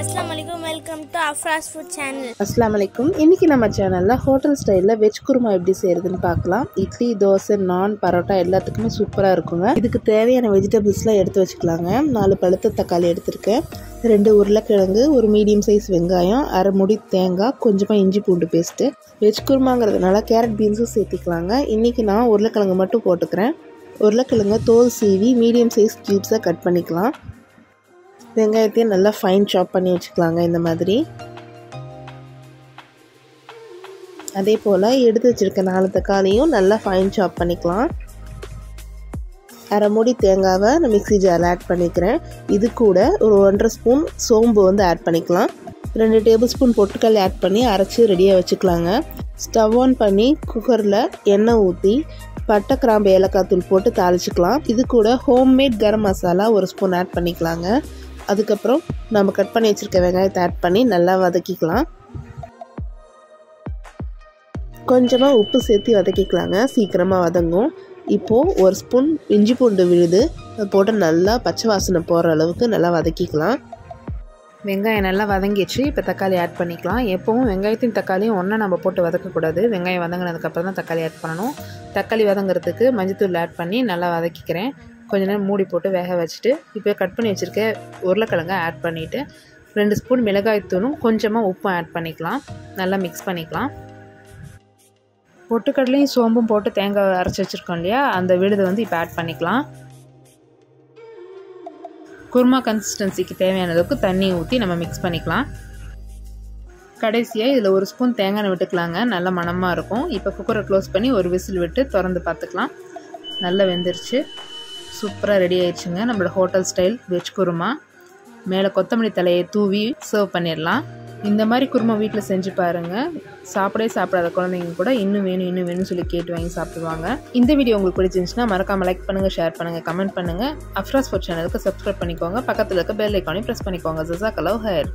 Assalamualaikum, welcome to Afra's Food Channel. Assalamualaikum. இன்னைக்கு நம்ம சேனல்ல ஹோட்டல் ஸ்டைல்ல வெஜ் குருமா எப்படி செய்யறதுன்னு பார்க்கலாம். இட்லி, தோசை, நான், பரோட்டா எல்லாத்துக்குமே சூப்பரா இருக்குங்க. இதுக்கு தேவையான வெஜிடபிள்ஸ்லாம் எடுத்து வச்சுக்கலாங்க. 4 பழுத்த தக்காளி எடுத்துருக்கேன், 2 உருளைக்கிழங்கு, ஒரு மீடியம் சைஸ் வெங்காயம், அரை முடி தேங்காய், கொஞ்சமா இஞ்சி பூண்டு பேஸ்ட். வெஜ் குருமாங்கிறதுனால கேரட் பீன்ஸும் சேர்த்திக்கலாங்க. இன்னைக்கு நான் உருளைக்கிழங்கு மட்டும் போட்டுக்கிறேன். உருளைக்கிழங்கு தோல் சீவி மீடியம் சைஸ் கியூப்ஸாக கட் பண்ணிக்கலாம். வெங்காயத்தையும் நல்லா ஃபைன் சாப் பண்ணி வச்சுக்கலாங்க. இந்த மாதிரி அதே போல் எடுத்து வச்சுருக்க 4 தக்காளியும் நல்லா ஃபைன் சாப் பண்ணிக்கலாம். அரை மூடி தேங்காவை நான் மிக்ஸி ஜாரில் ஆட் பண்ணிக்கிறேன். இது கூட ஒரு 1.5 ஸ்பூன் சோம்பு ஆட் பண்ணிக்கலாம். 2 டேபிள் ஸ்பூன் பொட்டுக்கல் ஆட் பண்ணி அரைச்சி ரெடியாக வச்சுக்கலாங்க. ஸ்டவ் ஆன் பண்ணி குக்கரில் எண்ணெய் ஊற்றி பட்டை, கிராம்பு, ஏலக்காய் தூள் போட்டு தாளிச்சிக்கலாம். இது கூட homemade garam masala 1 spoon add பண்ணிக்கலாங்க. அதுக்கப்புறம் நம்ம கட் பண்ணி வச்சுருக்க வெங்காயத்தை ஆட் பண்ணி நல்லா வதக்கிக்கலாம். கொஞ்சமாக உப்பு சேர்த்து வதக்கிக்கலாங்க, சீக்கிரமாக வதங்கும். இப்போது 1 ஸ்பூன் இஞ்சி பூண்டு விழுது போட்டு நல்லா பச்சை வாசனை போகிற அளவுக்கு நல்லா வதக்கிக்கலாம். வெங்காயம் நல்லா வதங்கிடுச்சு. இப்போ தக்காளி ஆட் பண்ணிக்கலாம். எப்போவும் வெங்காயத்தையும் தக்காளியும் ஒன்றா நம்ம போட்டு வதக்கக்கூடாது. வெங்காயம் வதங்கினதுக்கப்புறம் தான் தக்காளி ஆட் பண்ணணும். தக்காளி வதங்கிறதுக்கு மஞ்சத்தூள் ஆட் பண்ணி நல்லா வதக்கிக்கிறேன். கொஞ்ச நேரம் மூடி போட்டு வேக வச்சுட்டு இப்போ கட் பண்ணி வச்சுருக்க உருளைக்கிழங்கை ஆட் பண்ணிவிட்டு 2 ஸ்பூன் மிளகாய்த்தூளும் கொஞ்சமாக உப்பும் ஆட் பண்ணிக்கலாம். நல்லா மிக்ஸ் பண்ணிக்கலாம். பொட்டுக்கடலையும் சோம்பும் போட்டு தேங்காய் அரைச்சி வச்சுருக்கோம் இல்லையா, அந்த விழுதை இப்போ ஆட் பண்ணிக்கலாம். குருமா கன்சிஸ்டன்சிக்கு தேவையான அளவுக்கு தண்ணி ஊற்றி நம்ம மிக்ஸ் பண்ணிக்கலாம். கடைசியாக இதில் 1 ஸ்பூன் தேங்காய் எண்ணெய் விட்டுக்கலாங்க, நல்ல மணமாக இருக்கும். இப்போ குக்கரை க்ளோஸ் பண்ணி ஒரு விசில் விட்டு திறந்து பார்த்துக்கலாம். நல்லா வெந்துருச்சு, சூப்பராக ரெடி ஆயிடுச்சுங்க நம்மளோட ஹோட்டல் ஸ்டைல் வெஜ் குருமா. மேலே கொத்தமல்லி தலையை தூவி சர்வ் பண்ணிடலாம். இந்த மாதிரி குருமா வீட்டில் செஞ்சு பாருங்கள். சாப்பிடாத குழந்தைங்க கூட இன்னும் வேணும்னு சொல்லி கேட்டு வாங்கி சாப்பிடுவாங்க. இந்த வீடியோ உங்களுக்கு பிடிச்சிருந்துச்சுன்னா மறக்காமல் லைக் பண்ணுங்கள், ஷேர் பண்ணுங்கள், கமெண்ட் பண்ணுங்கள். அஃப்ராஸ் ஃபுட் சேனலுக்கு சப்ஸ்கிரைப் பண்ணிக்கோங்க. பக்கத்தில் இருக்க பெல் ஐக்கானையும் ப்ரெஸ் பண்ணிக்கோங்க. ஜஸாக்கல்லாஹ் ஹைர்.